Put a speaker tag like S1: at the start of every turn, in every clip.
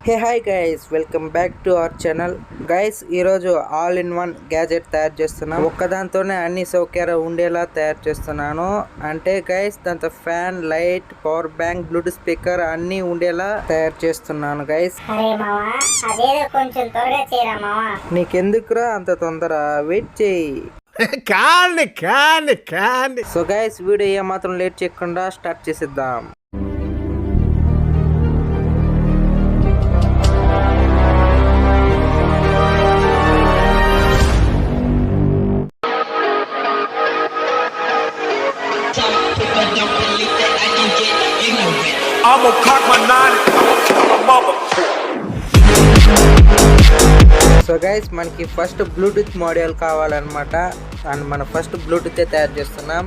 S1: Hey hi guys, welcome back to our channel. Guys, ఈరోజు all in one gadget తయారు చేస్తున్నాను. ఒక్కదాంతోనే అన్ని సౌకర్యాలు ఉండేలా తయారు చేస్తున్నాను. అంటే గైస్, దాంతో fan, light, power bank, Bluetooth speaker అన్ని ఉండేలా తయారు చేస్తున్నాను గైస్. నీకెందుకురా అంత తొందర? వెయిట్ చేయి. సో గైస్, వీడియో ఏమాత్రం లేట్ చేయకుండా స్టార్ట్ చేసేద్దాం. సో గైస్, మనకి ఫస్ట్ బ్లూటూత్ మోడ్యూల్ కావాలన్నమాట. అండ్ మనం ఫస్ట్ బ్లూటూత్ తయారు చేస్తున్నాం.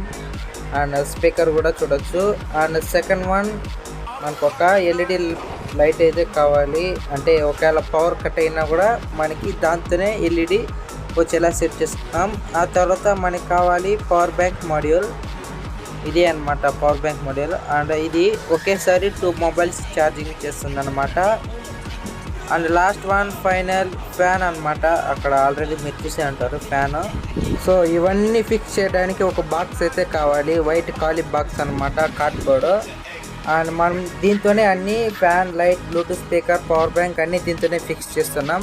S1: అండ్ స్పీకర్ కూడా చూడొచ్చు. అండ్ సెకండ్ వన్ మనకు ఒక ఎల్ఈడి లైట్ అయితే కావాలి. అంటే ఒకవేళ పవర్ కట్ అయినా కూడా మనకి దాంతోనే ఎల్ఈడి వచ్చేలా సెట్ చేసుకున్నాం. ఆ తర్వాత మనకి కావాలి పవర్ బ్యాంక్ మాడ్యూల్. ఇదే అనమాట పవర్ బ్యాంక్ మోడల్. అండ్ ఇది ఒకేసారి 2 మొబైల్స్ ఛార్జింగ్ చేస్తుంది అనమాట. And last one final fan అనమాట. అక్కడ ఆల్రెడీ మీరు చూసే ఉంటారు ఫ్యాన్. సో ఇవన్నీ ఫిక్స్ చేయడానికి ఒక బాక్స్ అయితే కావాలి, వైట్ ఖాళీ బాక్స్ అనమాట, కార్డ్బోర్డ్. అండ్ మనం దీంతోనే అన్ని fan, light, Bluetooth speaker, power bank అన్నీ దీంతోనే ఫిక్స్ చేస్తున్నాం.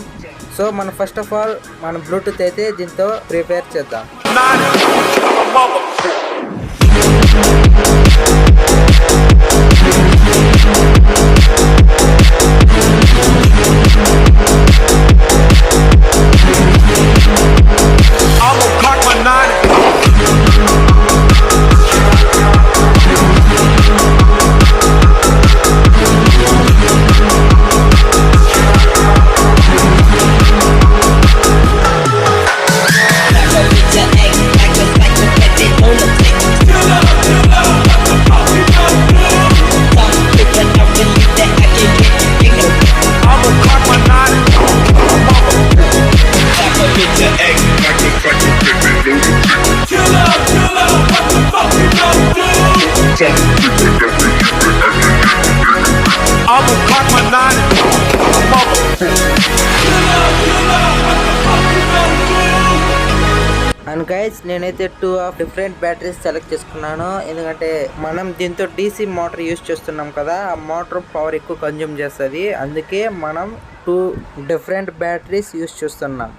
S1: సో మనం ఫస్ట్ ఆఫ్ ఆల్ మనం బ్లూటూత్ అయితే దీంతో ప్రిపేర్ చేద్దాం. అండ్ గైస్, నేనైతే 2 డిఫరెంట్ బ్యాటరీస్ సెలెక్ట్ చేసుకున్నాను. ఎందుకంటే మనం దీంతో DC మోటార్ యూజ్ చేస్తున్నాం కదా, ఆ మోటార్ పవర్ ఎక్కువ కన్జ్యూమ్ చేస్తుంది. అందుకే మనం 2 డిఫరెంట్ బ్యాటరీస్ యూజ్ చేస్తున్నాం.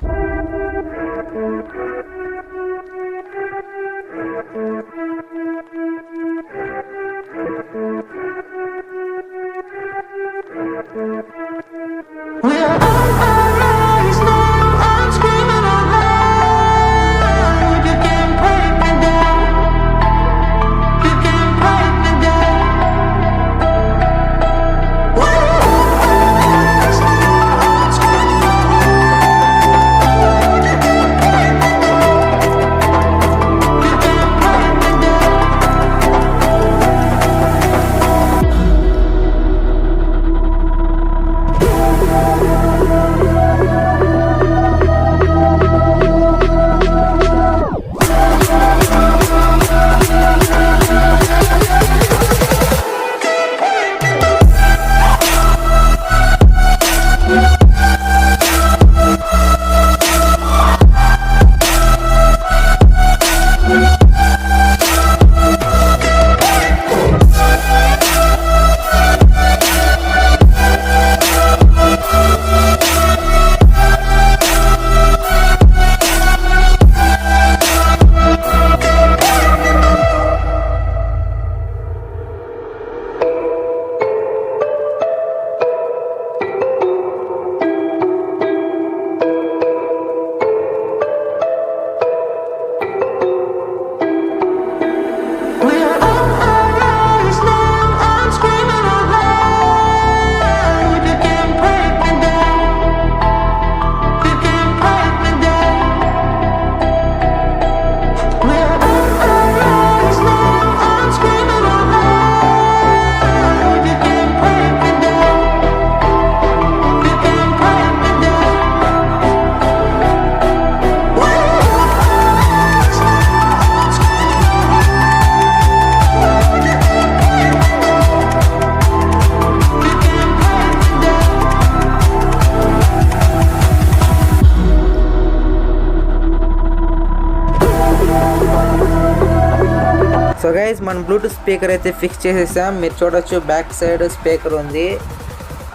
S1: సో గైస్ మన బ్లూటూత్ స్పీకర్ అయితే ఫిక్స్ చేసేసాం. మీరు చూడొచ్చు బ్యాక్ సైడ్ స్పీకర్ ఉంది.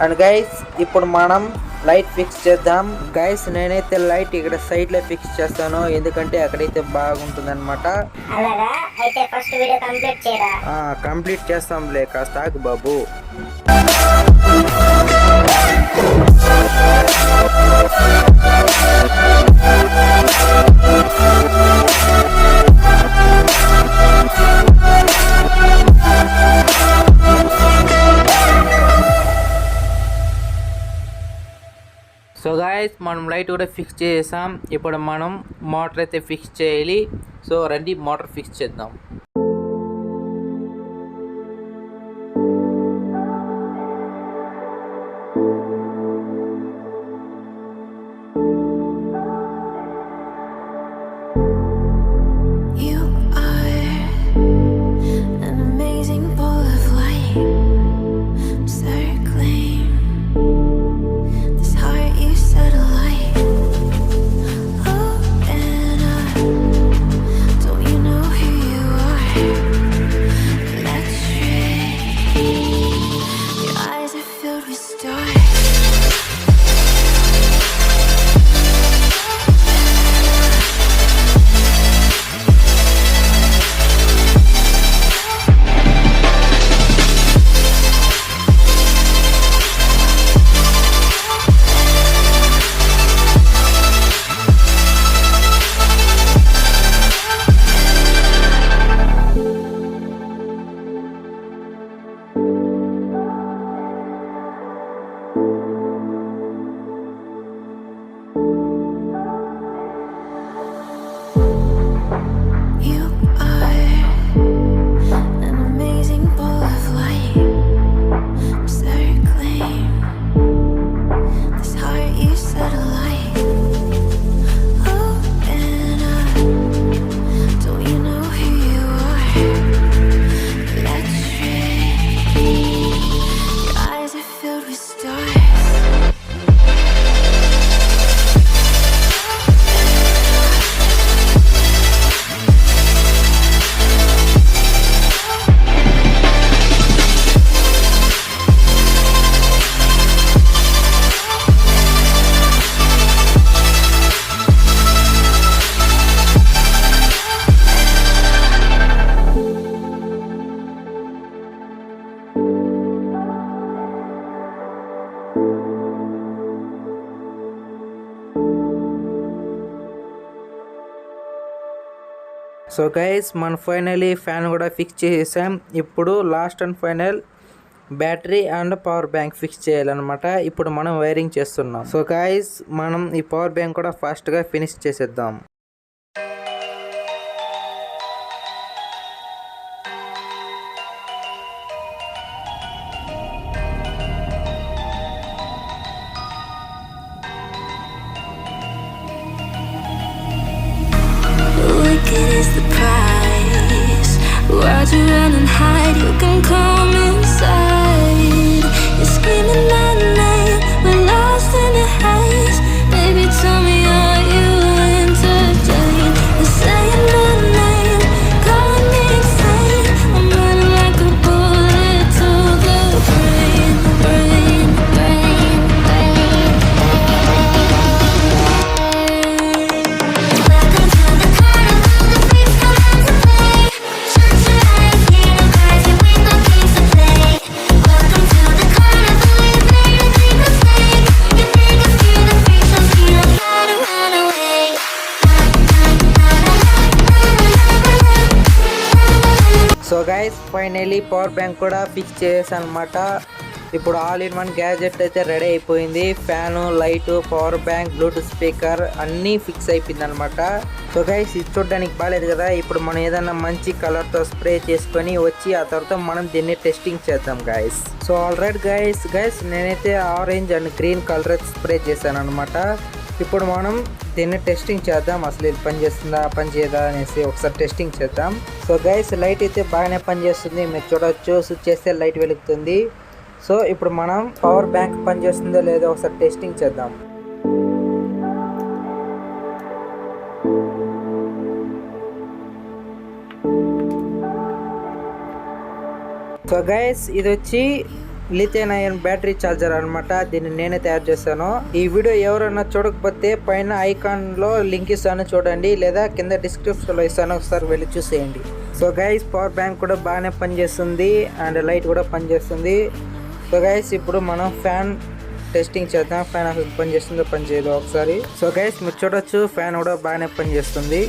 S1: అండ్ గైస్ ఇప్పుడు మనం లైట్ ఫిక్స్ చేద్దాం. గైస్ నేనైతే లైట్ ఇక్కడ సైడ్ లో ఫిక్స్ చేస్తాను, ఎందుకంటే అక్కడైతే బాగుంటుంది అనమాట. కంప్లీట్ చేస్తాంలే, కాస్త ఆగు బాబు. సో గాయస్ మనం లైట్ కూడా ఫిక్స్ చేసాం. ఇప్పుడు మనం మోటార్ అయితే ఫిక్స్ చేయాలి. సో రండి మోటార్ ఫిక్స్ చేద్దాం. సో గైస్ మన ఫైనలీ ఫ్యాన్ కూడా ఫిక్స్ చేసేసాం. ఇప్పుడు last and final battery and power bank fix చేయాలన్నమాట. ఇప్పుడు మనం వైరింగ్ చేస్తున్నాం. సో గైస్ మనం ఈ పవర్ బ్యాంక్ కూడా ఫాస్ట్గా ఫినిష్ చేసేద్దాం.
S2: Is the price? Why'd you run and hide? You can come inside. You're screaming my name, we're lost in the haze. Baby, tell me, are you entertained? You're saying my name, calling me insane. I'm running like a bullet to the brain, brain, brain, brain. Welcome to the
S1: so guys finally power bank కూడా fix చేసాను అనమాట. ఇప్పుడు all in one gadget అయితే ready అయిపోయింది. Fan, light, power bank, Bluetooth speaker అన్నీ fix అయిపోయింది అనమాట. So guys ఇది చూడడానికి బాగాలేదు కదా. ఇప్పుడు మనం ఏదైనా మంచి కలర్తో స్ప్రే చేసుకొని వచ్చి ఆ తర్వాత మనం దీన్ని టెస్టింగ్ చేద్దాం గైస్. సో ఆల్రైట్ గైస్ నేనైతే orange and green colour spray చేశాను అనమాట. ఇప్పుడు మనం దీన్ని టెస్టింగ్ చేద్దాం. అసలు ఇది పనిచేస్తుందా పనిచేయదా అనేసి ఒకసారి టెస్టింగ్ చేద్దాం. సో గైస్ లైట్ అయితే బాగానే పనిచేస్తుంది. మీరు చూడవచ్చు, స్విచ్ చేస్తే లైట్ వెలుగుతుంది. సో ఇప్పుడు మనం పవర్ బ్యాంక్ పనిచేస్తుందో లేదో ఒకసారి టెస్టింగ్ చేద్దాం. సో గైస్ ఇది వచ్చి లిథియం అయన్ బ్యాటరీ ఛార్జర్ అనమాట. దీన్ని నేనే తయారు చేశాను. ఈ వీడియో ఎవరైనా చూడకపోతే పైన ఐకాన్లో లింక్ ఇస్తాను చూడండి, లేదా కింద డిస్క్రిప్షన్లో ఇస్తాను, ఒకసారి వెళ్ళి చూసేయండి. సో గైస్ పవర్ బ్యాంక్ కూడా బాగానే పనిచేస్తుంది అండ్ లైట్ కూడా పనిచేస్తుంది. సో గైస్ ఇప్పుడు మనం ఫ్యాన్ టెస్టింగ్ చేద్దాం. ఫ్యాన్ అసలు పనిచేస్తుందో పనిచేయదో ఒకసారి. సో గైస్ మీరు చూడొచ్చు ఫ్యాన్ కూడా బాగానే పనిచేస్తుంది.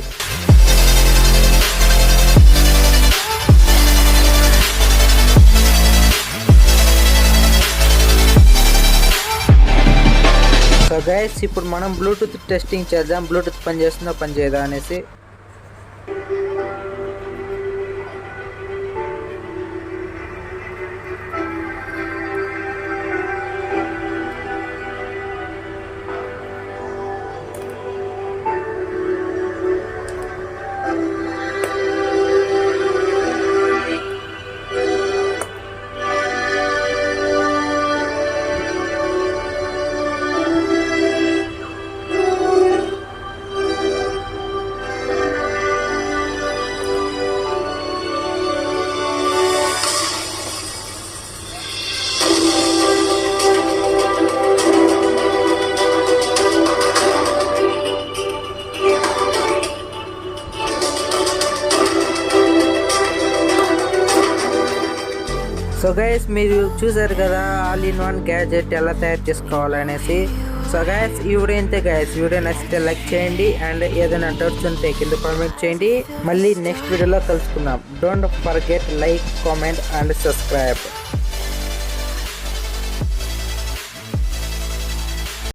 S1: సో గైస్ ఇప్పుడు మనం బ్లూటూత్ టెస్టింగ్ చేద్దాం, బ్లూటూత్ పనిచేస్తుందో పనిచేయదా అనేసి. సో గైస్ మీరు చూసారు కదా ఆల్ ఇన్ వన్ గ్యాజెట్ ఎలా తయారు చేసుకోవాలనేసి. సో గైస్ ఈ వీడియో అంతే గైస్. వీడియో నచ్చితే లైక్ చేయండి అండ్ ఏదైనా డౌట్స్ ఉంటే కింద కామెంట్ చేయండి. మళ్ళీ నెక్స్ట్ వీడియోలో కలుసుకుందాం. Don't forget like, comment and subscribe.